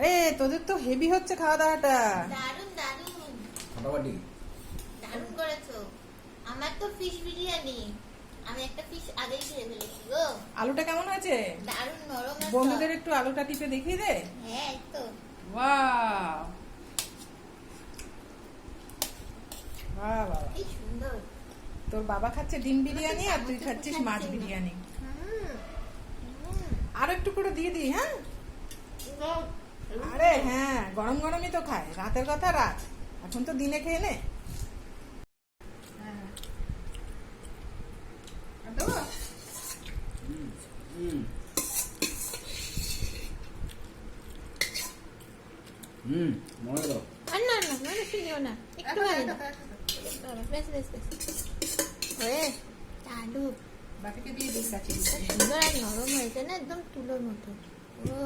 আরে তোদের তো হেভি হচ্ছে খাওয়া দাওয়াটা। দারুন দারুন ফাটাফাটি। দারুন করেছো। আমার তো ফিশ বিরিয়ানি, আমি একটা ফিশ আগেই খেয়ে ফেলেছি গো। আলুটা কেমন হয়েছে? দারুন নরম আর বন্ধুদের soft। একটু আলুটা টিপে দেখিয়ে দে। হ্যাঁ এই তো। ওয়াও, বাহ বাবা, কি সুন্দর। তোর বাবা খাচ্ছে ডিম বিরিয়ানি আর তুই খাচ্ছিস মাছ বিরিয়ানি। হুম, হুম। আর একটু করে দিয়ে দি। হ্যাঁ, বাহ, আরে হ্যাঁ, গরম গরমই তো খায়। রাতের কথা রাত, এখন তো দিনে খেয়ে নে। হ্যাঁ। আর দেবো? হুম হুম মনে দাও। আর না না না বেশি দিও না, একটু খালি দাও। বেশ বেশ বেশ ওয়ে দারুন। বাকিটা দিয়ে দিস কাছে। সুন্দর আর নরম হয়েছে না, একদম তুলোর মতো। ও